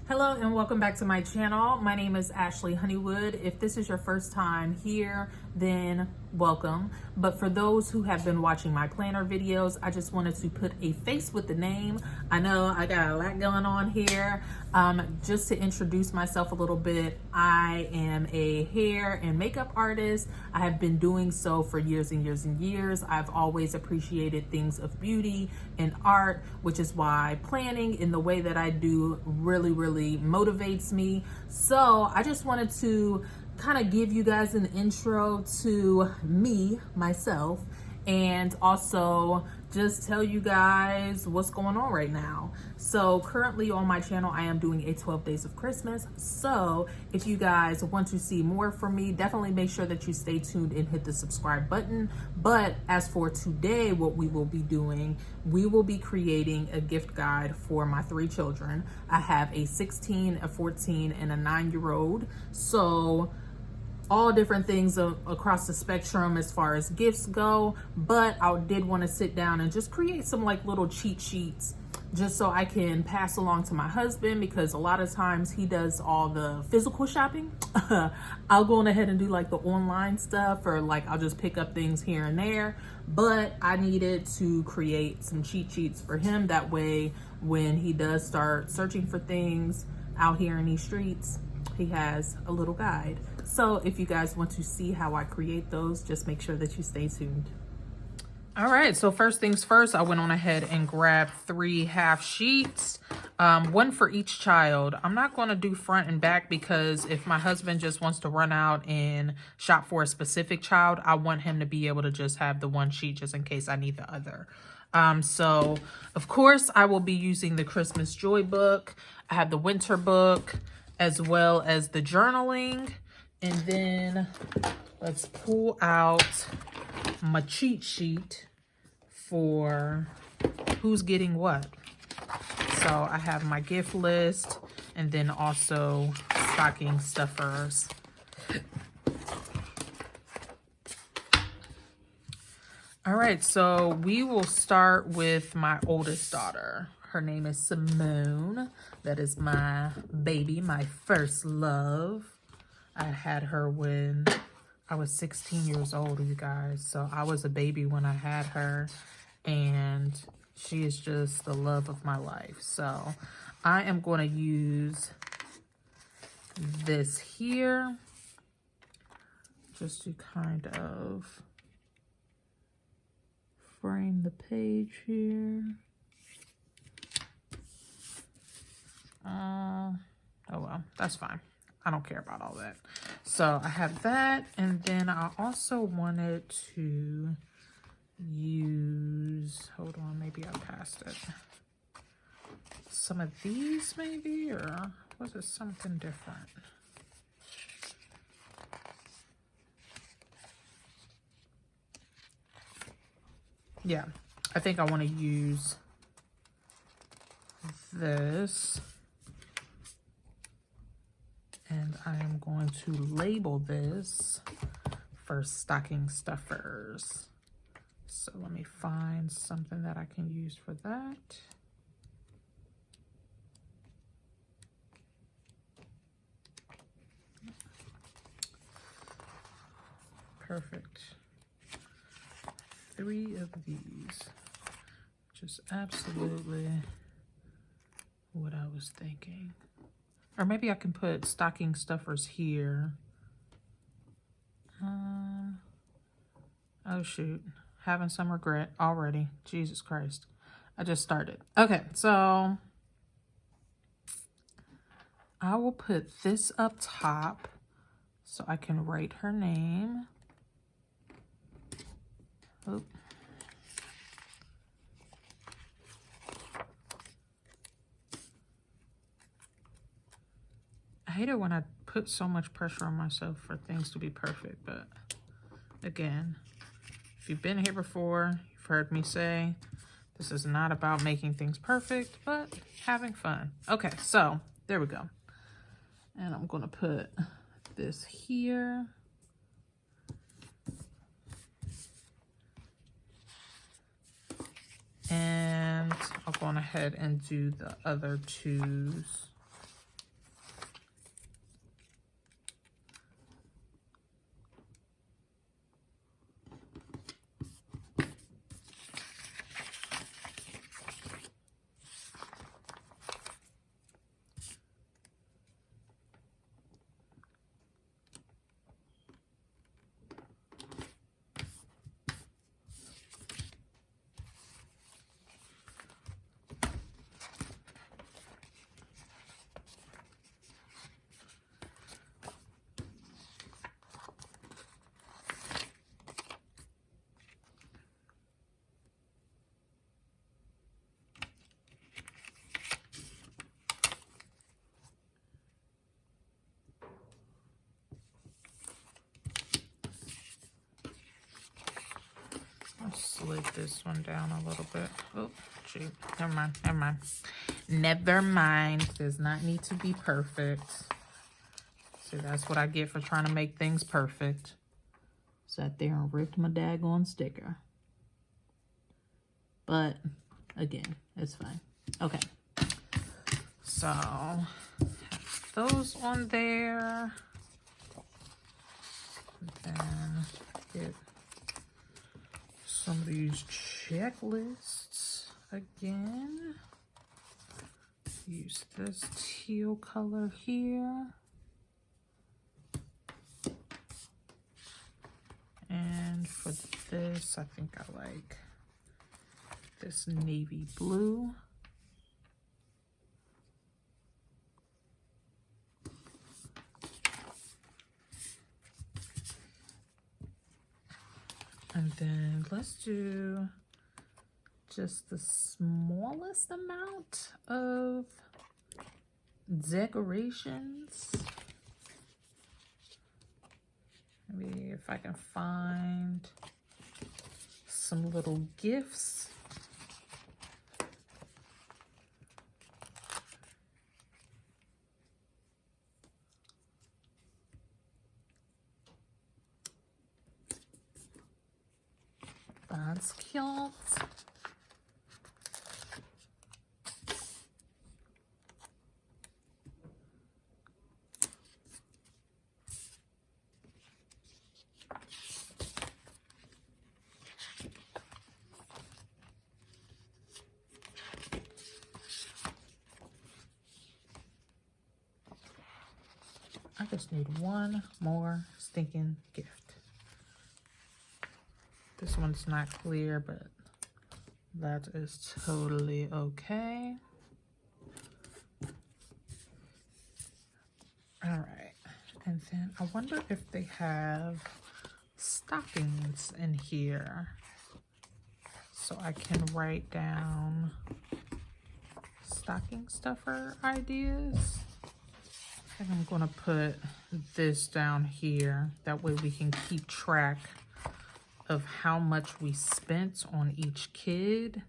Hello and welcome back to my channel. My name is Ashley Honeywood. If this is your first time here, then welcome. But for those who have been watching my planner videos, I just wanted to put a face with the name. I know I got a lot going on here. Just to introduce myself a little bit, I am a hair and makeup artist. I have been doing so for years and years and years. I've always appreciated things of beauty and art, which is why planning in the way that I do really motivates me. So I just wanted to kind of give you guys an intro to me, myself, and also just tell you guys what's going on right now. So currently on my channel, I am doing a 12 days of Christmas. So if you guys want to see more from me, definitely make sure that you stay tuned and hit the subscribe button. But as for today, what we will be doing, we will be creating a gift guide for my 3 children. I have a 16, a 14, and a 9-year-old. So all different things across the spectrum as far as gifts go, but I did want to sit down and just create some like little cheat sheets just so I can pass along to my husband, because a lot of times he does all the physical shopping. I'll go on ahead and do like the online stuff, or like I'll just pick up things here and there, but I needed to create some cheat sheets for him. That way when he does start searching for things out here in these streets, he has a little guide. So if you guys want to see how I create those, just make sure that you stay tuned. All right, so first things first, I went on ahead and grabbed 3 half sheets, one for each child. I'm not going to do front and back because if my husband just wants to run out and shop for a specific child, I want him to be able to just have the one sheet just in case I need the other. So of course I will be using the Christmas Joy book. I have the winter book as well as the journaling. And then let's pull out my cheat sheet for who's getting what. So I have my gift list and then also stocking stuffers. All right, so we will start with my oldest daughter. Her name is Simone. That is my baby, my first love. I had her when I was 16 years old, you guys. So I was a baby when I had her, and she is just the love of my life. So I am going to use this here just to kind of frame the page here. Oh well, that's fine. I don't care about all that. So I have that, and then I also wanted to use, hold on, maybe I passed it. Some of these maybe, or was it something different? Yeah, I think I want to use this. And I am going to label this for stocking stuffers. So let me find something that I can use for that. Perfect. 3 of these. Just absolutely what I was thinking. Or maybe I can put stocking stuffers here. Oh shoot, having some regret already. Jesus Christ, I just started. Okay, so I will put this up top so I can write her name. Oop. I hate it when I put so much pressure on myself for things to be perfect, but again, if you've been here before, you've heard me say, this is not about making things perfect, but having fun. Okay, so there we go. And I'm going to put this here. And I'll go on ahead and do the other 2s manipulate this one down a little bit. Oh, shoot. Never mind. Never mind. Never mind. Does not need to be perfect. See, that's what I get for trying to make things perfect. Sat there and ripped my daggone sticker. But, again, it's fine. Okay. So, have those on there. And then get some of these checklists again. Use this teal color here. And for this, I think I like this navy blue. And then let's do just the smallest amount of decorations. Maybe if I can find some little gifts. That's cute. I just need one more stinking gift. This one's not clear, but that is totally okay. All right, and then I wonder if they have stockings in here, so I can write down stocking stuffer ideas. I think I'm gonna put this down here. That way we can keep track of how much we spent on each kid,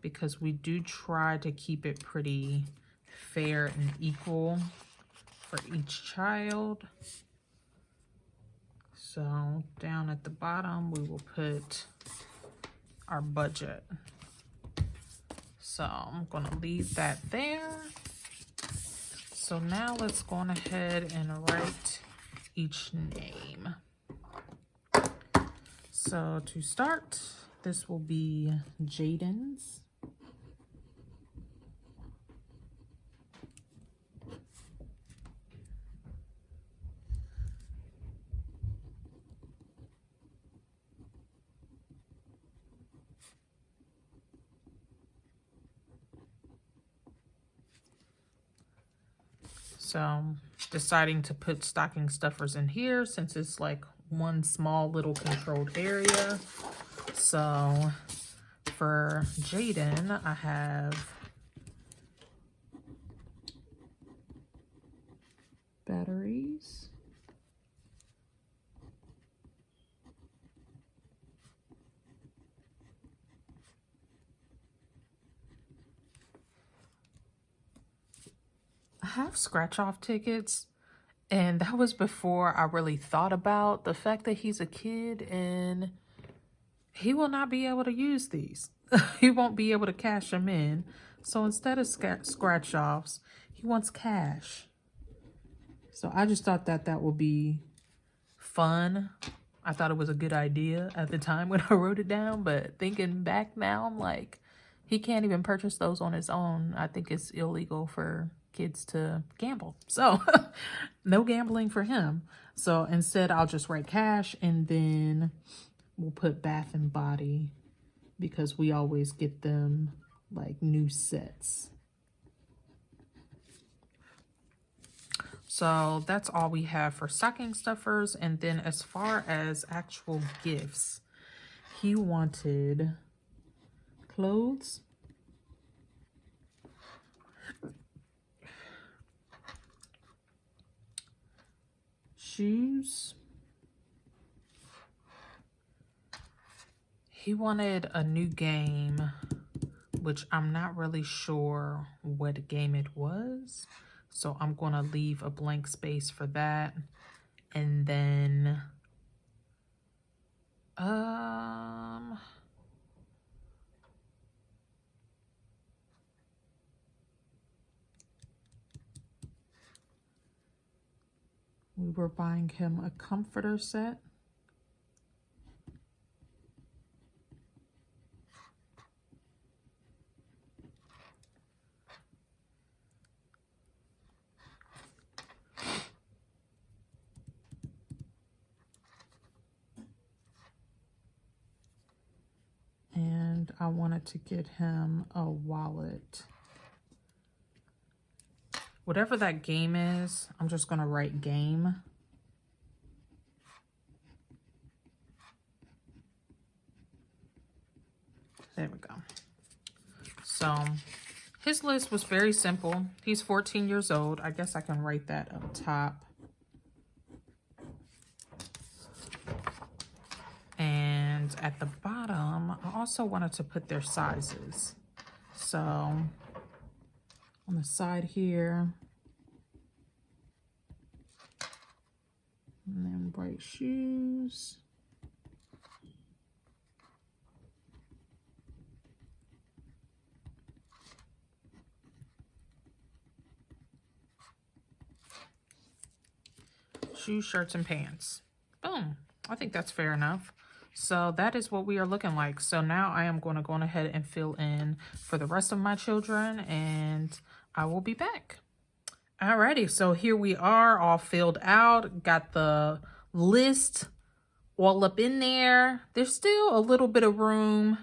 because we do try to keep it pretty fair and equal for each child. So down at the bottom, we will put our budget. So I'm gonna leave that there. So now let's go on ahead and write each name. So to start, this will be Jaden's. So I'm deciding to put stocking stuffers in here since it's like one small little controlled area. So for Jaden, I have batteries, I have scratch off tickets. And that was before I really thought about the fact that he's a kid and he will not be able to use these. He won't be able to cash them in. So instead of scratch offs, he wants cash. So I just thought that that would be fun. I thought it was a good idea at the time when I wrote it down. But thinking back now, I'm like, he can't even purchase those on his own. I think it's illegal for kids to gamble. So no gambling for him. So instead I'll just write cash and then we'll put Bath and Body because we always get them like new sets. So that's all we have for stocking stuffers. And then as far as actual gifts, he wanted clothes, shoes. He wanted a new game, which I'm not really sure what game it was. So I'm going to leave a blank space for that. And then, we were buying him a comforter set. And I wanted to get him a wallet. Whatever that game is, I'm just going to write game. There we go. So his list was very simple. He's 14 years old. I guess I can write that up top. And at the bottom, I also wanted to put their sizes. So on the side here, and then bright shoes. Shoes, shirts, and pants. Boom. I think that's fair enough. So that is what we are looking like. So now I am going to go ahead and fill in for the rest of my children, and I will be back. Alrighty, so here we are all filled out. Got the list all up in there. There's still a little bit of room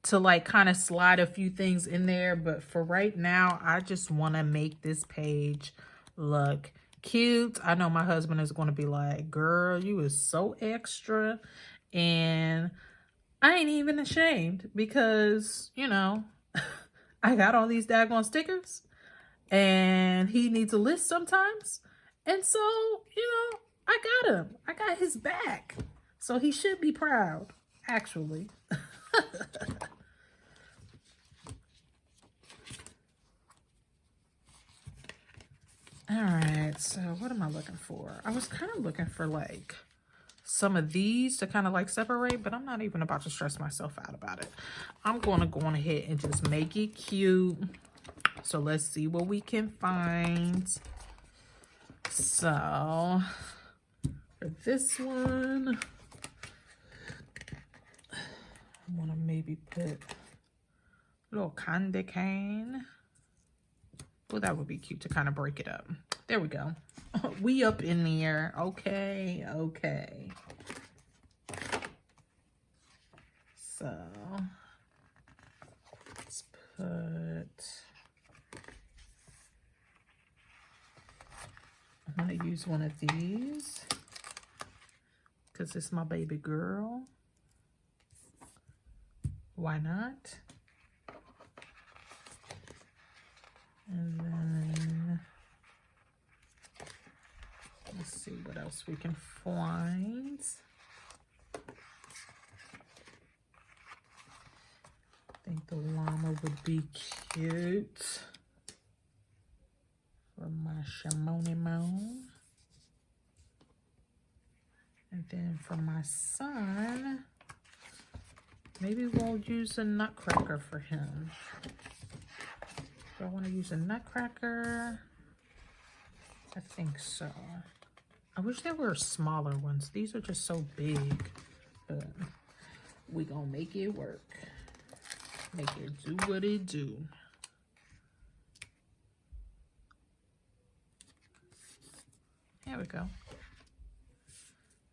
to like kind of slide a few things in there, but for right now, I just want to make this page look cute. I know my husband is going to be like, girl, you is so extra. And I ain't even ashamed because, you know, I got all these daggone stickers and he needs a list sometimes. And so, you know, I got him. I got his back. So he should be proud, actually. All right, so what am I looking for? I was kind of looking for like some of these to kind of like separate, but I'm not even about to stress myself out about it. I'm going to go on ahead and just make it cute. So let's see what we can find. So for this one, I want to maybe put a little candy cane. Well, that would be cute to kind of break it up. There we go. We up in there. Okay, okay. So let's put, I'm going to use one of these because it's my baby girl. Why not? And then let's see what else we can find. I think the llama would be cute for my Shimon. And then for my son, maybe we'll use a nutcracker for him. Do I want to use a nutcracker? I think so. I wish there were smaller ones. These are just so big. But we gonna make it work. Make it do what it do. There we go.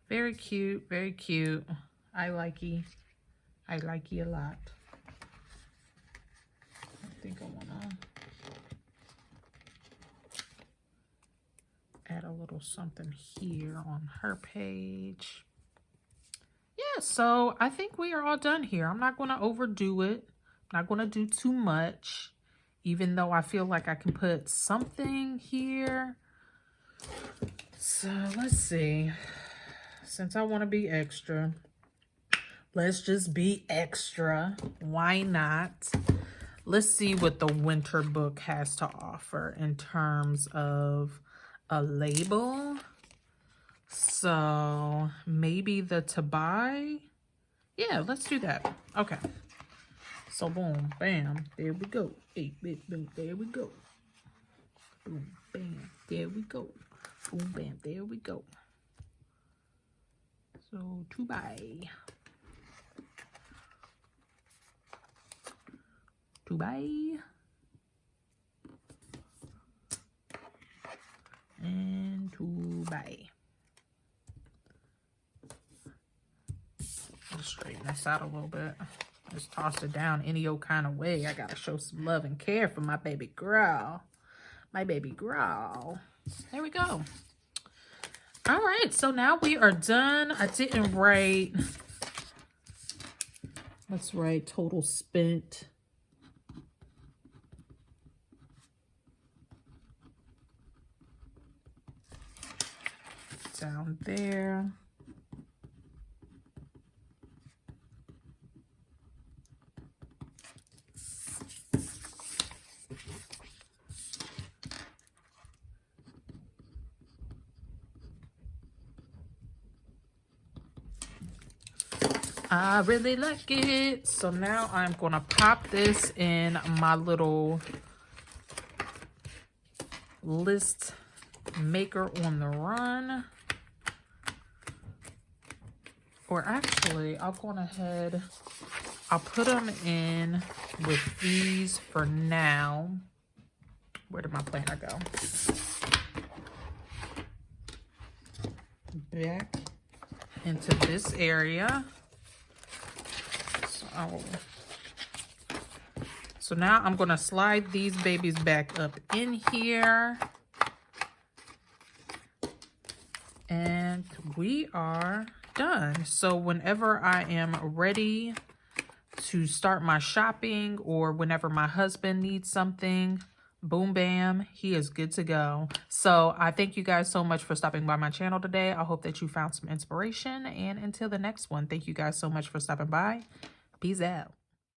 Very cute, very cute. I likey. I likey a lot. I think I wanna add a little something here on her page. Yeah, so I think we are all done here. I'm not going to overdo it. I'm not going to do too much, even though I feel like I can put something here. So let's see. Since I want to be extra, Let's just be extra. Why not? Let's see what the winter book has to offer in terms of a label. So maybe the to buy. Yeah, let's do that. Okay. So boom, bam, there we go. Hey, boom, there we go. Boom, bam, there we go. Boom, bam, there we go. So to buy. To buy. And to buy. Let's straighten this out a little bit. Just toss it down any old kind of way. I gotta show some love and care for my baby girl. My baby girl. There we go. All right, so now we are done. I didn't write. Let's write total spent. Down there. I really like it. So now I'm gonna pop this in my little list maker on the run. Or actually, I'll go ahead, I'll put them in with these for now. Where did my planner go? Back into this area. So now I'm gonna slide these babies back up in here. And we are done. So whenever I am ready to start my shopping, or whenever my husband needs something, boom, bam, he is good to go. So I thank you guys so much for stopping by my channel today. I hope that you found some inspiration. And until the next one, thank you guys so much for stopping by. Peace out.